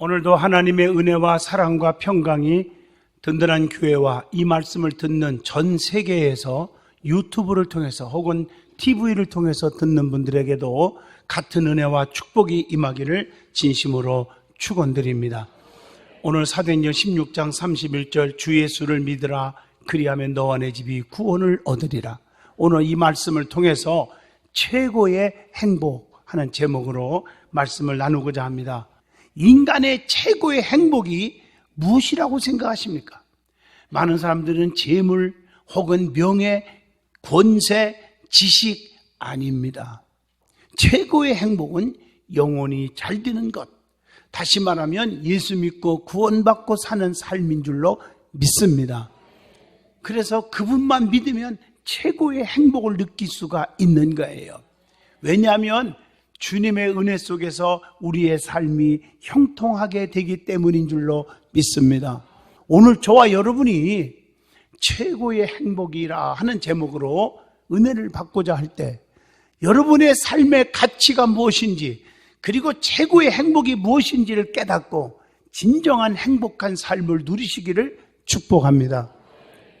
오늘도 하나님의 은혜와 사랑과 평강이 든든한 교회와 이 말씀을 듣는 전 세계에서 유튜브를 통해서 혹은 TV를 통해서 듣는 분들에게도 같은 은혜와 축복이 임하기를 진심으로 축원드립니다. 오늘 사도행전 16장 31절 주 예수를 믿으라 그리하면 너와 내 집이 구원을 얻으리라. 오늘 이 말씀을 통해서 최고의 행복하는 제목으로 말씀을 나누고자 합니다. 인간의 최고의 행복이 무엇이라고 생각하십니까? 많은 사람들은 재물 혹은 명예, 권세, 지식 아닙니다. 최고의 행복은 영혼이 잘 되는 것. 다시 말하면 예수 믿고 구원받고 사는 삶인 줄로 믿습니다. 그래서 그분만 믿으면 최고의 행복을 느낄 수가 있는 거예요. 왜냐하면 주님의 은혜 속에서 우리의 삶이 형통하게 되기 때문인 줄로 믿습니다. 오늘 저와 여러분이 최고의 행복이라 하는 제목으로 은혜를 받고자 할 때 여러분의 삶의 가치가 무엇인지 그리고 최고의 행복이 무엇인지를 깨닫고 진정한 행복한 삶을 누리시기를 축복합니다.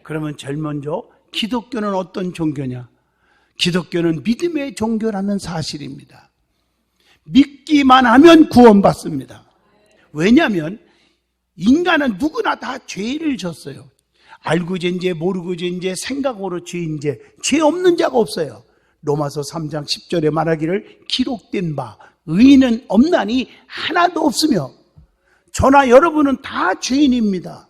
그러면 제일 먼저 기독교는 어떤 종교냐? 기독교는 믿음의 종교라는 사실입니다. 믿기만 하면 구원받습니다. 왜냐하면 인간은 누구나 다 죄를 졌어요. 알고 죄인지 모르고 죄인지 생각으로 죄인지 죄 없는 자가 없어요. 로마서 3장 10절에 말하기를 기록된 바 의인은 없나니 하나도 없으며 저나 여러분은 다 죄인입니다.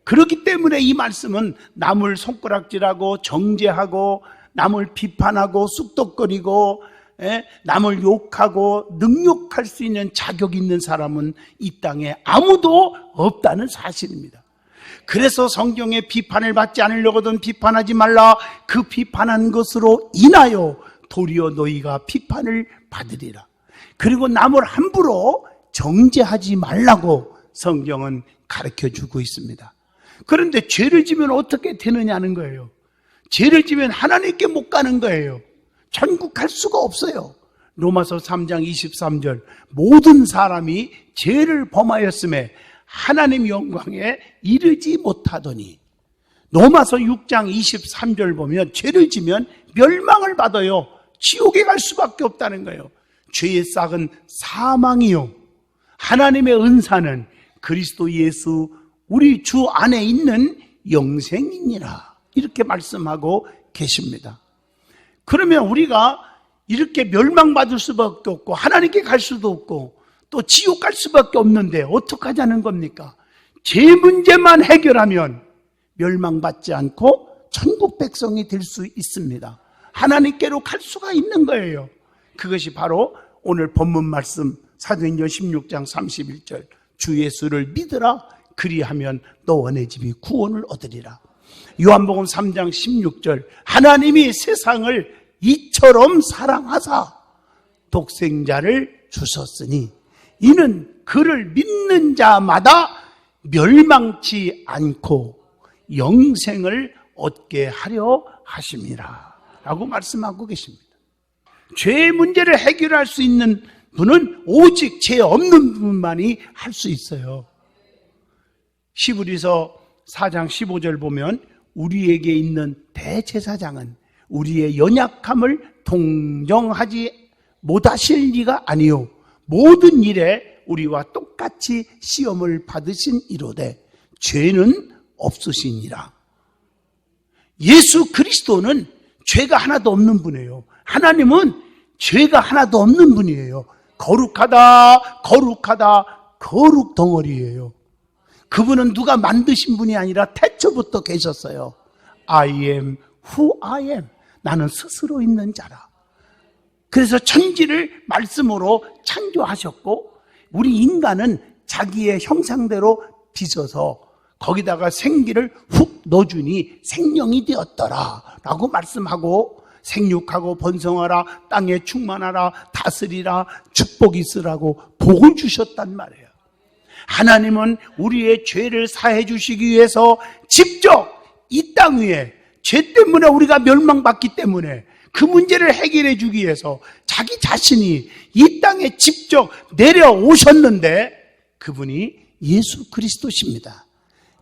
그렇기 때문에 이 말씀은 남을 손가락질하고 정죄하고 남을 비판하고 쑥덕거리고 남을 욕하고 능욕할 수 있는 자격 있는 사람은 이 땅에 아무도 없다는 사실입니다. 그래서 성경에 비판을 받지 않으려거든 비판하지 말라. 그 비판한 것으로 인하여 도리어 너희가 비판을 받으리라. 그리고 남을 함부로 정죄하지 말라고 성경은 가르쳐주고 있습니다. 그런데 죄를 지면 어떻게 되느냐는 거예요. 죄를 지면 하나님께 못 가는 거예요. 천국 갈 수가 없어요. 로마서 3장 23절 모든 사람이 죄를 범하였음에 하나님 영광에 이르지 못하더니 로마서 6장 23절 보면 죄를 지면 멸망을 받아요. 지옥에 갈 수밖에 없다는 거예요. 죄의 싹은 사망이요 하나님의 은사는 그리스도 예수 우리 주 안에 있는 영생이니라 이렇게 말씀하고 계십니다. 그러면 우리가 이렇게 멸망받을 수밖에 없고 하나님께 갈 수도 없고 또 지옥 갈 수밖에 없는데 어떡하자는 겁니까? 죄 문제만 해결하면 멸망받지 않고 천국 백성이 될 수 있습니다. 하나님께로 갈 수가 있는 거예요. 그것이 바로 오늘 본문 말씀 사도행전 16장 31절 주 예수를 믿으라 그리하면 너와 내 집이 구원을 얻으리라. 요한복음 3장 16절 하나님이 세상을 이처럼 사랑하사 독생자를 주셨으니 이는 그를 믿는 자마다 멸망치 않고 영생을 얻게 하려 하심이라 라고 말씀하고 계십니다. 죄의 문제를 해결할 수 있는 분은 오직 죄 없는 분만이 할 수 있어요. 히브리서 4장 15절 보면 우리에게 있는 대제사장은 우리의 연약함을 동정하지 못하실 리가 아니요 모든 일에 우리와 똑같이 시험을 받으신 이로되 죄는 없으시니라. 예수 그리스도는 죄가 하나도 없는 분이에요. 하나님은 죄가 하나도 없는 분이에요. 거룩하다 거룩하다 거룩 덩어리예요. 그분은 누가 만드신 분이 아니라 태초부터 계셨어요. I am who I am. 나는 스스로 있는 자라. 그래서 천지를 말씀으로 창조하셨고 우리 인간은 자기의 형상대로 빚어서 거기다가 생기를 훅 넣어주니 생명이 되었더라 라고 말씀하고 생육하고 번성하라 땅에 충만하라 다스리라 축복이 있으라고 복을 주셨단 말이에요. 하나님은 우리의 죄를 사해 주시기 위해서 직접 이 땅 위에 죄 때문에 우리가 멸망받기 때문에 그 문제를 해결해 주기 위해서 자기 자신이 이 땅에 직접 내려오셨는데 그분이 예수 그리스도십니다.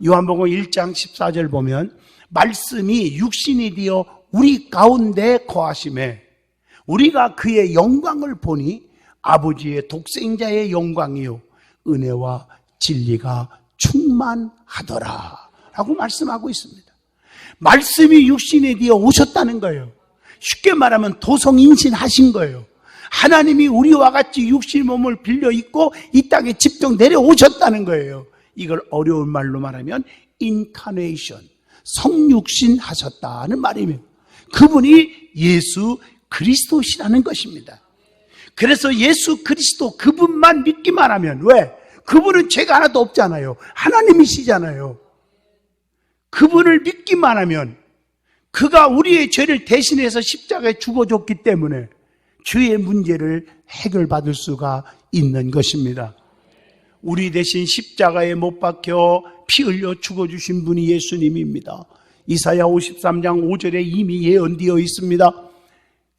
요한복음 1장 14절 보면 말씀이 육신이 되어 우리 가운데 거하심에 우리가 그의 영광을 보니 아버지의 독생자의 영광이요 은혜와 진리가 충만하더라 라고 말씀하고 있습니다. 말씀이 육신이 되어 오셨다는 거예요. 쉽게 말하면 도성인신하신 거예요. 하나님이 우리와 같이 육신 몸을 빌려 입고 이 땅에 직접 내려오셨다는 거예요. 이걸 어려운 말로 말하면 인카네이션, 성육신 하셨다는 말이며 그분이 예수 그리스도시라는 것입니다. 그래서 예수 그리스도 그분만 믿기만 하면 왜? 그분은 죄가 하나도 없잖아요. 하나님이시잖아요. 그분을 믿기만 하면 그가 우리의 죄를 대신해서 십자가에 죽어줬기 때문에 죄의 문제를 해결받을 수가 있는 것입니다. 우리 대신 십자가에 못 박혀 피 흘려 죽어주신 분이 예수님입니다. 이사야 53장 5절에 이미 예언되어 있습니다.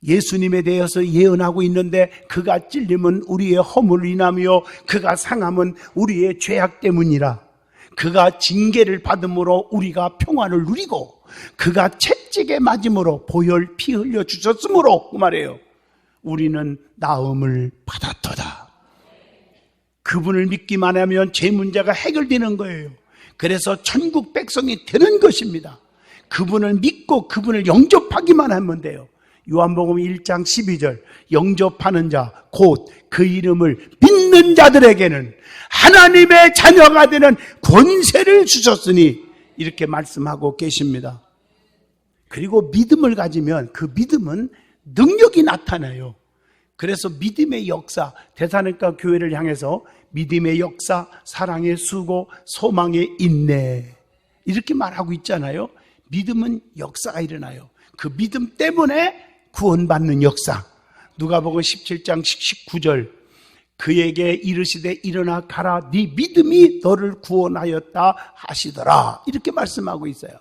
예수님에 대해서 예언하고 있는데 그가 찔림은 우리의 허물을 인하며 그가 상함은 우리의 죄악 때문이라. 그가 징계를 받음으로 우리가 평안을 누리고 그가 채찍에 맞음으로 보혈 피 흘려 주셨으므로 그 말이에요. 우리는 나음을 받았도다. 그분을 믿기만 하면 죄 문제가 해결되는 거예요. 그래서 천국 백성이 되는 것입니다. 그분을 믿고 그분을 영접하기만 하면 돼요. 요한복음 1장 12절 영접하는 자 곧 그 이름을 믿는 자들에게는 하나님의 자녀가 되는 권세를 주셨으니 이렇게 말씀하고 계십니다. 그리고 믿음을 가지면 그 믿음은 능력이 나타나요. 그래서 믿음의 역사, 데살로니가 교회를 향해서 믿음의 역사, 사랑의 수고, 소망의 인내 이렇게 말하고 있잖아요. 믿음은 역사가 일어나요. 그 믿음 때문에 구원받는 역사. 누가복음 17장 19절 그에게 이르시되 일어나 가라 네 믿음이 너를 구원하였다 하시더라 이렇게 말씀하고 있어요.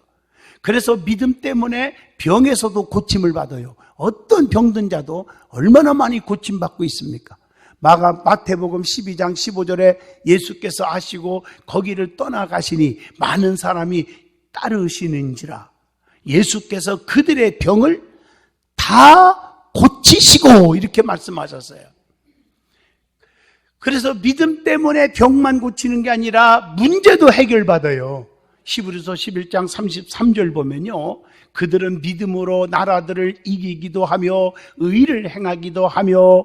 그래서 믿음 때문에 병에서도 고침을 받아요. 어떤 병든 자도 얼마나 많이 고침받고 있습니까? 마태복음 12장 15절에 예수께서 하시고 거기를 떠나가시니 많은 사람이 따르시는지라. 예수께서 그들의 병을 다 고치시고 이렇게 말씀하셨어요. 그래서 믿음 때문에 병만 고치는 게 아니라 문제도 해결받아요. 히브리서 11장 33절 보면요. 그들은 믿음으로 나라들을 이기기도 하며 의를 행하기도 하며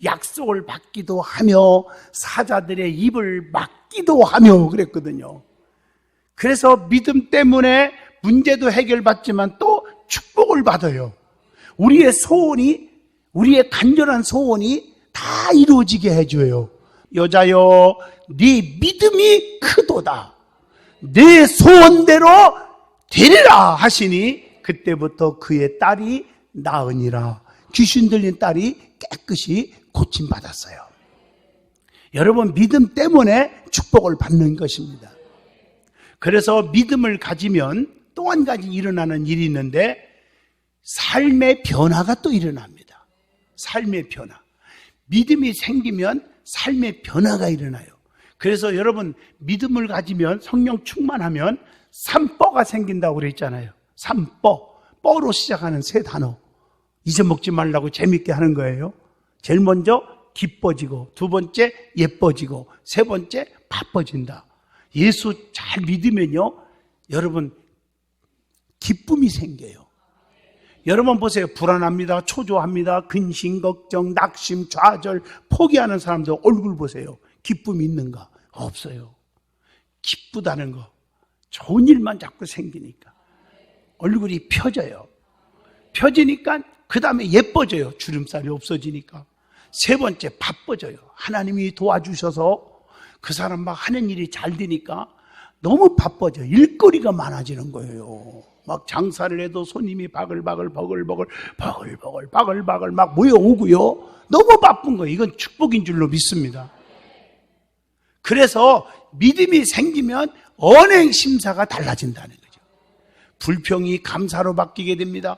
약속을 받기도 하며 사자들의 입을 막기도 하며 그랬거든요. 그래서 믿음 때문에 문제도 해결받지만 또 축복을 받아요. 우리의 소원이, 우리의 간절한 소원이 다 이루어지게 해줘요. 여자여, 네 믿음이 크도다. 내 소원대로 되리라 하시니 그때부터 그의 딸이 나으니라. 귀신 들린 딸이 깨끗이 고침받았어요. 여러분, 믿음 때문에 축복을 받는 것입니다. 그래서 믿음을 가지면 또 한 가지 일어나는 일이 있는데 삶의 변화가 또 일어납니다. 삶의 변화. 믿음이 생기면 삶의 변화가 일어나요. 그래서 여러분 믿음을 가지면 성령 충만하면 삼뻐가 생긴다고 그랬잖아요. 삼뻐. 뻐로 시작하는 세 단어. 잊어먹지 말라고 재밌게 하는 거예요. 제일 먼저 기뻐지고 두 번째 예뻐지고 세 번째 바빠진다. 예수 잘 믿으면요. 여러분 기쁨이 생겨요. 여러분 보세요. 불안합니다. 초조합니다. 근심, 걱정, 낙심, 좌절, 포기하는 사람들 얼굴 보세요. 기쁨이 있는가? 없어요. 기쁘다는 거. 좋은 일만 자꾸 생기니까. 얼굴이 펴져요. 펴지니까 그 다음에 예뻐져요. 주름살이 없어지니까. 세 번째 바빠져요. 하나님이 도와주셔서 그 사람 막 하는 일이 잘 되니까 너무 바빠져요. 일거리가 많아지는 거예요. 막 장사를 해도 손님이 바글바글 막 모여오고요. 너무 바쁜 거예요. 이건 축복인 줄로 믿습니다. 그래서 믿음이 생기면 언행 심사가 달라진다는 거죠. 불평이 감사로 바뀌게 됩니다.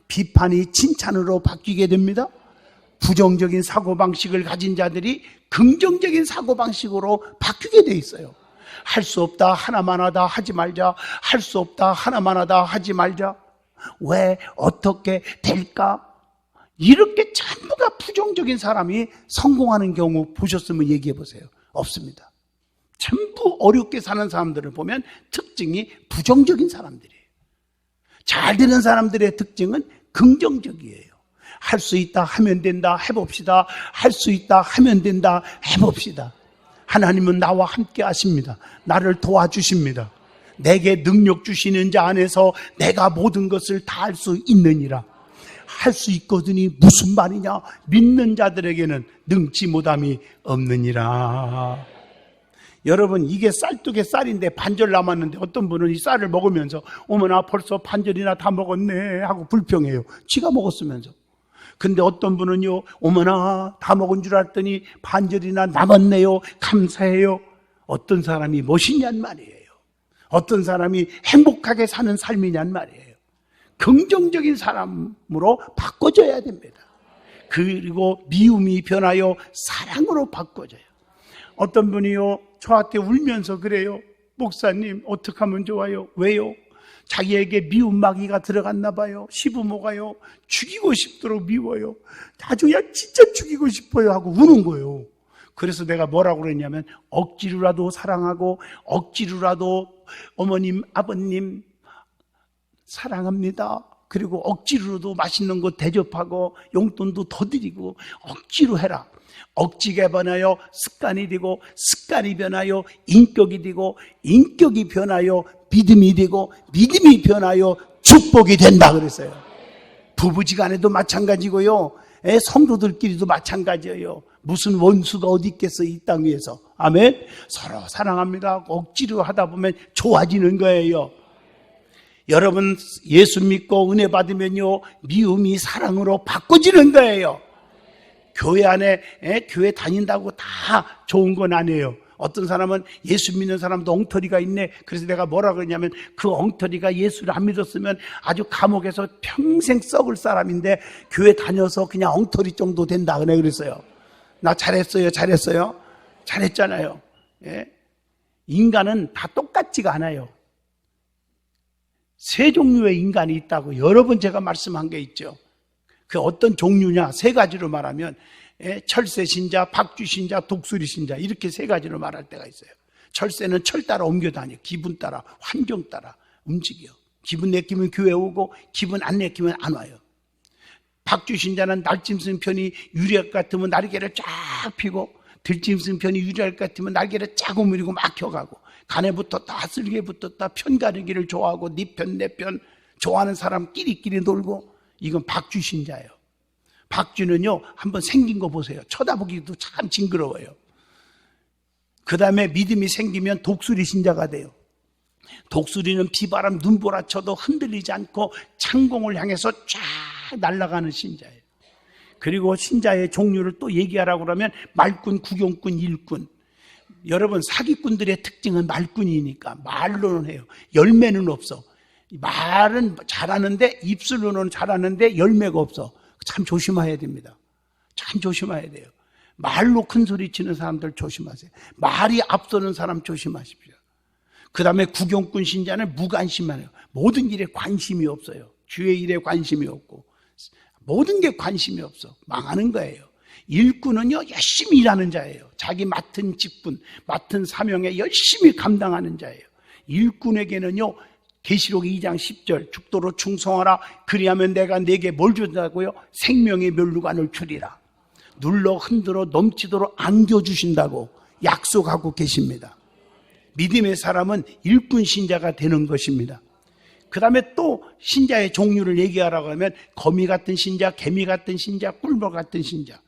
비판이 칭찬으로 바뀌게 됩니다. 부정적인 사고방식을 가진 자들이 긍정적인 사고방식으로 바뀌게 돼 있어요. 할 수 없다, 하나만 하다, 하지 말자. 할 수 없다, 하나만 하다, 하지 말자. 왜? 어떻게 될까? 이렇게 전부 다 부정적인 사람이 성공하는 경우 보셨으면 얘기해 보세요. 없습니다. 전부 어렵게 사는 사람들을 보면 특징이 부정적인 사람들이에요. 잘 되는 사람들의 특징은 긍정적이에요. 할 수 있다, 하면 된다, 해봅시다. 할 수 있다, 하면 된다, 해봅시다. 하나님은 나와 함께 하십니다. 나를 도와주십니다. 내게 능력 주시는 자 안에서 내가 모든 것을 다 할 수 있느니라. 할 수 있거든이 무슨 말이냐? 믿는 자들에게는 능치 못함이 없느니라. 여러분, 이게 쌀뜨개 쌀인데 반절 남았는데 어떤 분은 이 쌀을 먹으면서 어머나 벌써 반절이나 다 먹었네 하고 불평해요. 지가 먹었으면서. 근데 어떤 분은요, 어머나 다 먹은 줄 알았더니 반절이나 남았네요. 감사해요. 어떤 사람이 멋있냔 말이에요. 어떤 사람이 행복하게 사는 삶이냔 말이에요. 긍정적인 사람으로 바꿔줘야 됩니다. 그리고 미움이 변하여 사랑으로 바꿔져요. 어떤 분이요, 저한테 울면서 그래요. 목사님, 어떻게 하면 좋아요? 왜요? 자기에게 미움 마귀가 들어갔나 봐요. 시부모가요, 죽이고 싶도록 미워요. 아주 그냥 진짜 죽이고 싶어요 하고 우는 거예요. 그래서 내가 뭐라고 그랬냐면, 억지로라도 사랑하고 억지로라도 어머님, 아버님 사랑합니다. 그리고 억지로도 맛있는 거 대접하고 용돈도 더 드리고 억지로 해라. 억지가 변하여 습관이 되고 습관이 변하여 인격이 되고 인격이 변하여 믿음이 되고 믿음이 변하여 축복이 된다 그랬어요. 부부지간에도 마찬가지고요. 성도들끼리도 마찬가지예요. 무슨 원수가 어디 있겠어요, 이 땅 위에서. 아멘. 서로 사랑합니다. 억지로 하다 보면 좋아지는 거예요. 여러분, 예수 믿고 은혜 받으면요, 미움이 사랑으로 바꿔지는 거예요. 교회 안에 교회 다닌다고 다 좋은 건 아니에요. 어떤 사람은 예수 믿는 사람도 엉터리가 있네. 그래서 내가 뭐라 그러냐면, 그 엉터리가 예수를 안 믿었으면 아주 감옥에서 평생 썩을 사람인데 교회 다녀서 그냥 엉터리 정도 된다 그랬어요. 나 잘했어요, 잘했잖아요. 예? 인간은 다 똑같지가 않아요. 세 종류의 인간이 있다고 여러 번 제가 말씀한 게 있죠. 그 어떤 종류냐? 세 가지로 말하면 철새 신자, 박쥐 신자, 독수리 신자, 이렇게 세 가지로 말할 때가 있어요. 철새는 철 따라 옮겨 다녀. 기분 따라, 환경 따라 움직여. 기분 내키면 교회 오고 기분 안 내키면 안 와요. 박쥐 신자는 날짐승 편이 유리알 같으면 날개를 쫙 펴고, 들짐승 편이 유리알 같으면 날개를 쫙 오므리고 막혀가고, 간에 붙었다, 쓸개에 붙었다, 편 가르기를 좋아하고, 네 편, 내 편 좋아하는 사람 끼리끼리 놀고, 이건 박쥐 신자예요. 박쥐는요, 한번 생긴 거 보세요. 쳐다보기도 참 징그러워요. 그 다음에 믿음이 생기면 독수리 신자가 돼요. 독수리는 비바람 눈보라쳐도 흔들리지 않고 창공을 향해서 쫙 날아가는 신자예요. 그리고 신자의 종류를 또 얘기하라고 그러면 말꾼, 구경꾼, 일꾼. 여러분, 사기꾼들의 특징은 말꾼이니까 말로는 해요. 열매는 없어. 말은 잘하는데, 입술로는 잘하는데 열매가 없어. 참 조심해야 됩니다. 참 조심해야 돼요. 말로 큰 소리 치는 사람들 조심하세요. 말이 앞서는 사람 조심하십시오. 그 다음에 구경꾼 신자는 무관심해요. 모든 일에 관심이 없어요. 주의 일에 관심이 없고 모든 게 관심이 없어. 망하는 거예요. 일꾼은요, 열심히 일하는 자예요. 자기 맡은 직분, 맡은 사명에 열심히 감당하는 자예요. 일꾼에게는요, 계시록 2장 10절, 죽도록 충성하라. 그리하면 내가 네게 뭘 준다고요? 생명의 멸류관을 주리라. 눌러 흔들어 넘치도록 안겨주신다고 약속하고 계십니다. 믿음의 사람은 일꾼 신자가 되는 것입니다. 그 다음에 또 신자의 종류를 얘기하라고 하면 거미 같은 신자, 개미 같은 신자, 꿀벌 같은 신자.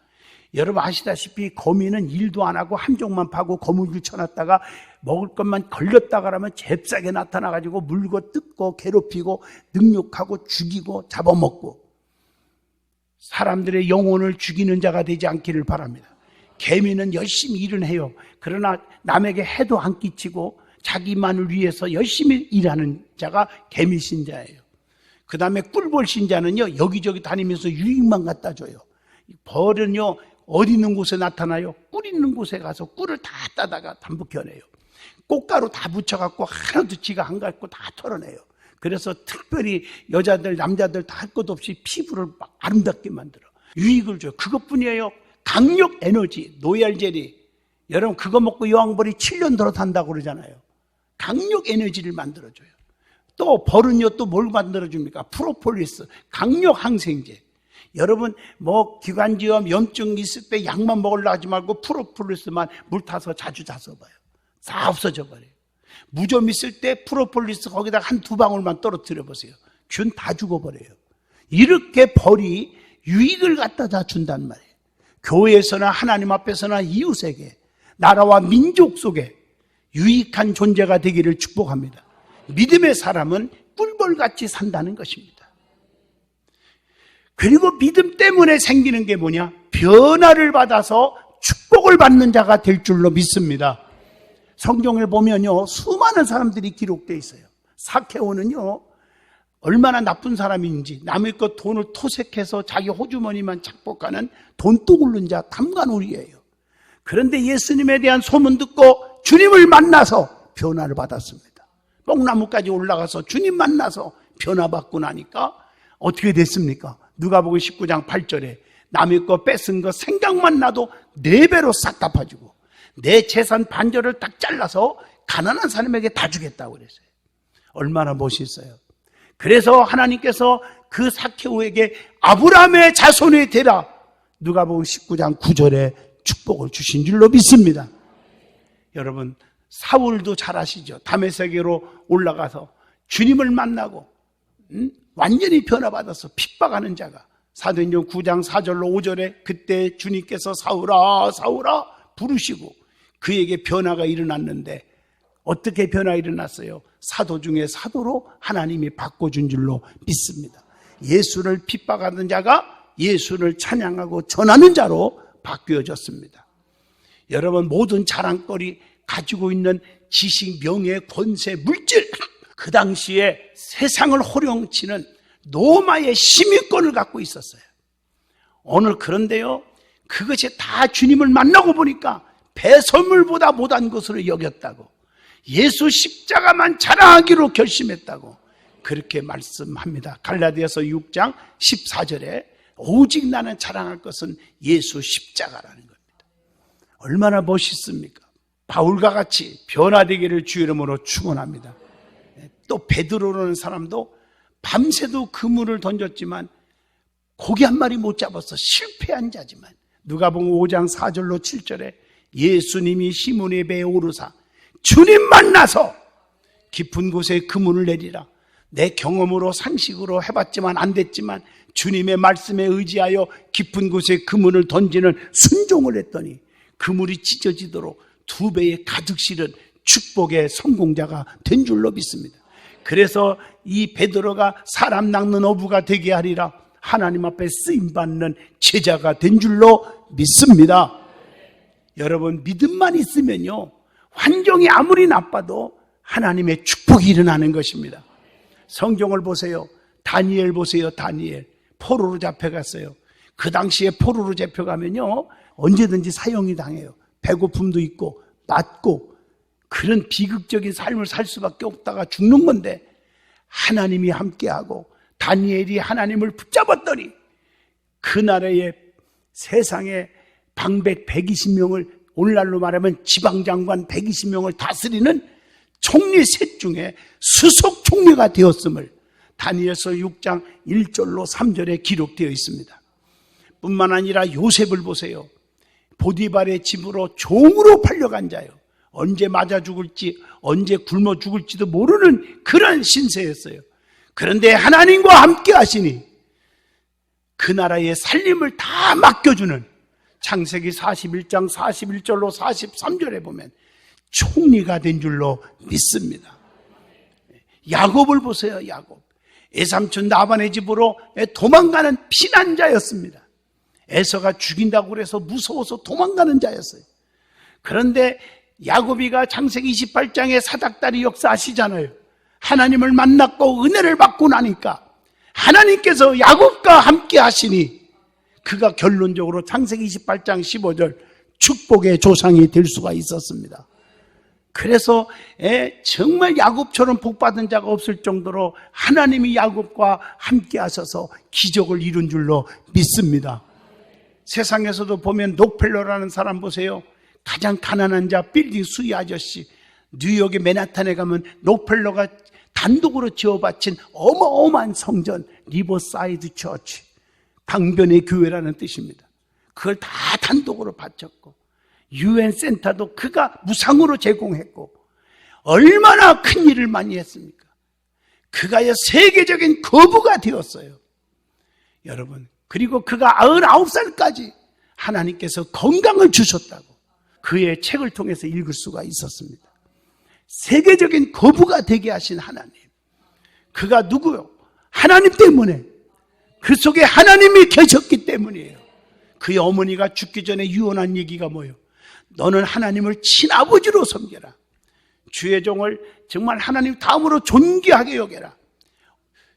여러분 아시다시피 거미는 일도 안 하고 함정만 파고 거물줄 쳐놨다가 먹을 것만 걸렸다가 하면 잽싸게 나타나가지고 물고 뜯고 괴롭히고 능욕하고 죽이고 잡아먹고 사람들의 영혼을 죽이는 자가 되지 않기를 바랍니다. 개미는 열심히 일은 해요. 그러나 남에게 해도 안 끼치고 자기만을 위해서 열심히 일하는 자가 개미 신자예요. 그 다음에 꿀벌 신자는요, 여기저기 다니면서 유익만 갖다 줘요. 벌은요, 어디 있는 곳에 나타나요? 꿀 있는 곳에 가서 꿀을 다 따다가 담뿍 겨내요. 꽃가루 다 묻혀갖고 하나도 지가 안 갖고 다 털어내요. 그래서 특별히 여자들, 남자들 다 할 것 없이 피부를 막 아름답게 만들어. 유익을 줘요. 그것뿐이에요. 강력 에너지, 노얄 젤리. 여러분, 그거 먹고 여왕벌이 7년 들어 산다고 그러잖아요. 강력 에너지를 만들어줘요. 또 벌은요, 또 뭘 만들어줍니까? 프로폴리스, 강력 항생제. 여러분, 기관지염, 염증 있을 때 약만 먹으려고 하지 말고 프로폴리스만 물 타서 자주 써봐요. 다 없어져 버려요. 무좀 있을 때 프로폴리스 거기다가 한 두 방울만 떨어뜨려 보세요. 균 다 죽어버려요. 이렇게 벌이 유익을 갖다 준단 말이에요. 교회에서나 하나님 앞에서나 이웃에게, 나라와 민족 속에 유익한 존재가 되기를 축복합니다. 믿음의 사람은 꿀벌같이 산다는 것입니다. 그리고 믿음 때문에 생기는 게 뭐냐? 변화를 받아서 축복을 받는 자가 될 줄로 믿습니다. 성경을 보면요, 수많은 사람들이 기록되어 있어요. 사케오는요, 얼마나 나쁜 사람인지 남의 것 돈을 토색해서 자기 호주머니만 착복하는 돈독 굴른 자, 탐관오리예요. 그런데 예수님에 대한 소문 듣고 주님을 만나서 변화를 받았습니다. 뽕나무까지 올라가서 주님 만나서 변화받고 나니까 어떻게 됐습니까? 누가복음 19장 8절에 남의 거 뺏은 거 생각만 나도 4배로 싹 갚아주고 내 재산 반절을 딱 잘라서 가난한 사람에게 다 주겠다고 그랬어요. 얼마나 멋있어요. 그래서 하나님께서 그 사케오에게 아브라함의 자손이 되라, 누가복음 19장 9절에 축복을 주신 줄로 믿습니다. 여러분, 사울도 잘 아시죠? 다메섹으로 올라가서 주님을 만나고 완전히 변화받아서 핍박하는 자가 사도행전 9장 4절로 5절에 그때 주님께서 사울아 사울아 부르시고 그에게 변화가 일어났는데 어떻게 변화 일어났어요? 사도 중에 사도로 하나님이 바꿔준 줄로 믿습니다. 예수를 핍박하는 자가 예수를 찬양하고 전하는 자로 바뀌어졌습니다. 여러분, 모든 자랑거리, 가지고 있는 지식, 명예, 권세, 물질, 그 당시에 세상을 호령치는 로마의 시민권을 갖고 있었어요. 오늘 그런데요, 그것이 다 주님을 만나고 보니까 배설물보다 못한 것으로 여겼다고, 예수 십자가만 자랑하기로 결심했다고 그렇게 말씀합니다. 갈라디아서 6장 14절에 오직 나는 자랑할 것은 예수 십자가라는 겁니다. 얼마나 멋있습니까? 바울과 같이 변화되기를 주 이름으로 축원합니다. 또 베드로라는 사람도 밤새도 그물을 던졌지만 고기 한 마리 못 잡아서 실패한 자지만 누가복음 5장 4절로 7절에 예수님이 시몬의 배에 오르사 주님 만나서 깊은 곳에 그물을 내리라. 내 경험으로 상식으로 해봤지만 안 됐지만 주님의 말씀에 의지하여 깊은 곳에 그물을 던지는 순종을 했더니 그물이 찢어지도록 2배의 가득 실은 축복의 성공자가 된 줄로 믿습니다. 그래서 이 베드로가 사람 낚는 어부가 되게 하리라, 하나님 앞에 쓰임받는 제자가 된 줄로 믿습니다. 여러분, 믿음만 있으면요, 환경이 아무리 나빠도 하나님의 축복이 일어나는 것입니다. 성경을 보세요. 다니엘 보세요. 다니엘 포로로 잡혀갔어요. 그 당시에 포로로 잡혀가면요, 언제든지 사형이 당해요. 배고픔도 있고 맞고 그런 비극적인 삶을 살 수밖에 없다가 죽는 건데 하나님이 함께하고 다니엘이 하나님을 붙잡았더니 그 나라의 세상에 방백 120명을, 오늘날로 말하면 지방장관 120명을 다스리는 총리 셋 중에 수석 총리가 되었음을 다니엘서 6장 1절로 3절에 기록되어 있습니다. 뿐만 아니라 요셉을 보세요. 보디발의 집으로 종으로 팔려간 자요. 언제 맞아 죽을지, 언제 굶어 죽을지도 모르는 그런 신세였어요. 그런데 하나님과 함께 하시니 그 나라의 살림을 다 맡겨주는, 창세기 41장 41절로 43절에 보면 총리가 된 줄로 믿습니다. 야곱을 보세요. 야곱, 애삼촌 라반의 집으로 도망가는 피난자였습니다. 에서가 죽인다고 그래서 무서워서 도망가는 자였어요. 그런데 야곱이가 창세기 28장의 사닥다리 역사 아시잖아요. 하나님을 만났고 은혜를 받고 나니까 하나님께서 야곱과 함께 하시니 그가 결론적으로 창세기 28장 15절 축복의 조상이 될 수가 있었습니다. 그래서 정말 야곱처럼 복받은 자가 없을 정도로 하나님이 야곱과 함께 하셔서 기적을 이룬 줄로 믿습니다. 세상에서도 보면 록펠러라는 사람 보세요. 가장 가난한 자 빌딩 수위 아저씨, 뉴욕의 맨하탄에 가면 록펠러가 단독으로 지어바친 어마어마한 성전, 리버사이드 처치, 강변의 교회라는 뜻입니다. 그걸 다 단독으로 바쳤고, UN 센터도 그가 무상으로 제공했고, 얼마나 큰 일을 많이 했습니까? 그가요 세계적인 거부가 되었어요. 여러분, 그리고 그가 99살까지 하나님께서 건강을 주셨다고 그의 책을 통해서 읽을 수가 있었습니다. 세계적인 거부가 되게 하신 하나님. 그가 누구요? 하나님 때문에, 그 속에 하나님이 계셨기 때문이에요. 그의 어머니가 죽기 전에 유언한 얘기가 뭐예요? 너는 하나님을 친아버지로 섬겨라. 주의 종을 정말 하나님 다음으로 존귀하게 여겨라.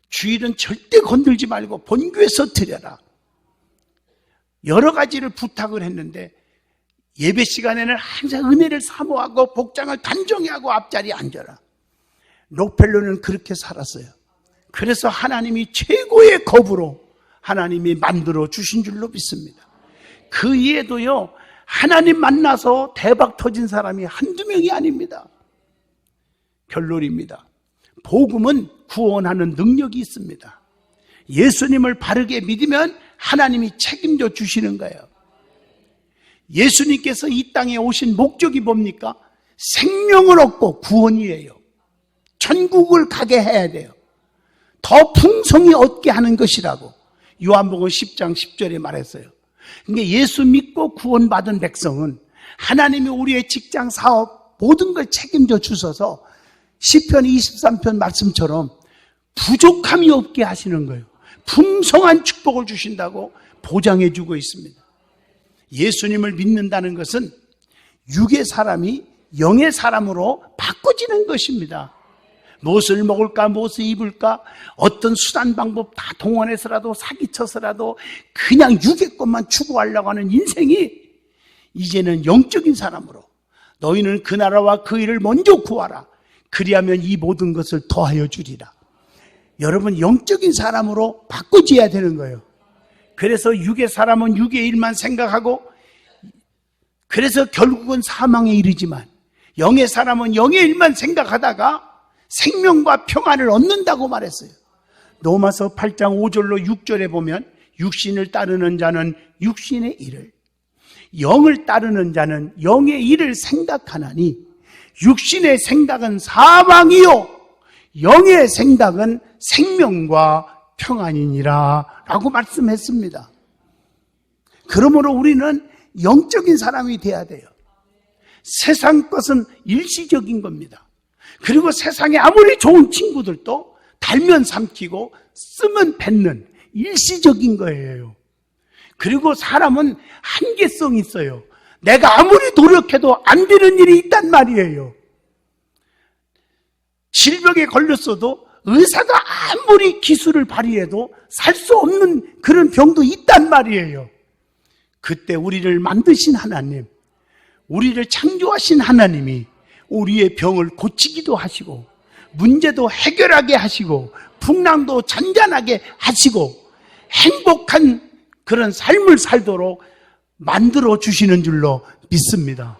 주일은 절대 건들지 말고 본교에서 드려라. 여러 가지를 부탁을 했는데 예배 시간에는 항상 은혜를 사모하고 복장을 단정히 하고 앞자리에 앉아라. 록펠러는 그렇게 살았어요. 그래서 하나님이 최고의 겁으로 하나님이 만들어 주신 줄로 믿습니다. 그 이에도요, 하나님 만나서 대박 터진 사람이 한두 명이 아닙니다. 결론입니다. 복음은 구원하는 능력이 있습니다. 예수님을 바르게 믿으면 하나님이 책임져 주시는 거예요. 예수님께서 이 땅에 오신 목적이 뭡니까? 생명을 얻고 구원이에요. 천국을 가게 해야 돼요. 더 풍성히 얻게 하는 것이라고 요한복음 10장 10절에 말했어요. 그러니까 예수 믿고 구원받은 백성은 하나님이 우리의 직장, 사업 모든 걸 책임져 주셔서 시편 23편 말씀처럼 부족함이 없게 하시는 거예요. 풍성한 축복을 주신다고 보장해 주고 있습니다. 예수님을 믿는다는 것은 육의 사람이 영의 사람으로 바꿔지는 것입니다. 무엇을 먹을까, 무엇을 입을까, 어떤 수단 방법 다 동원해서라도 사기쳐서라도 그냥 육의 것만 추구하려고 하는 인생이 이제는 영적인 사람으로 너희는 그 나라와 그 일을 먼저 구하라. 그리하면 이 모든 것을 더하여 주리라. 여러분, 영적인 사람으로 바꿔져야 되는 거예요. 그래서 육의 사람은 육의 일만 생각하고, 그래서 결국은 사망에 이르지만 영의 사람은 영의 일만 생각하다가 생명과 평안을 얻는다고 말했어요. 로마서 8장 5절로 6절에 보면 육신을 따르는 자는 육신의 일을, 영을 따르는 자는 영의 일을 생각하나니 육신의 생각은 사망이요 영의 생각은 생명과 평안이니라 라고 말씀했습니다. 그러므로 우리는 영적인 사람이 돼야 돼요. 세상 것은 일시적인 겁니다. 그리고 세상에 아무리 좋은 친구들도 달면 삼키고 쓰면 뱉는 일시적인 거예요. 그리고 사람은 한계성이 있어요. 내가 아무리 노력해도 안 되는 일이 있단 말이에요. 질병에 걸렸어도 의사가 아무리 기술을 발휘해도 살 수 없는 그런 병도 있단 말이에요. 그때 우리를 만드신 하나님, 우리를 창조하신 하나님이 우리의 병을 고치기도 하시고 문제도 해결하게 하시고 풍랑도 잔잔하게 하시고 행복한 그런 삶을 살도록 만들어 주시는 줄로 믿습니다.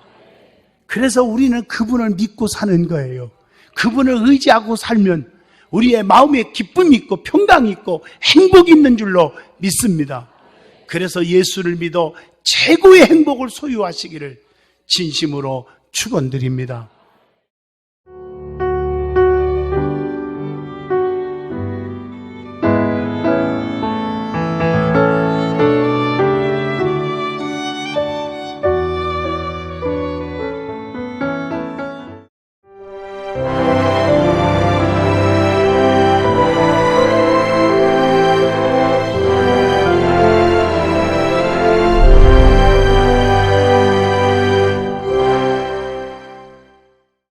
그래서 우리는 그분을 믿고 사는 거예요. 그분을 의지하고 살면 우리의 마음에 기쁨이 있고 평강이 있고 행복이 있는 줄로 믿습니다. 그래서 예수를 믿어 최고의 행복을 소유하시기를 진심으로 축원드립니다.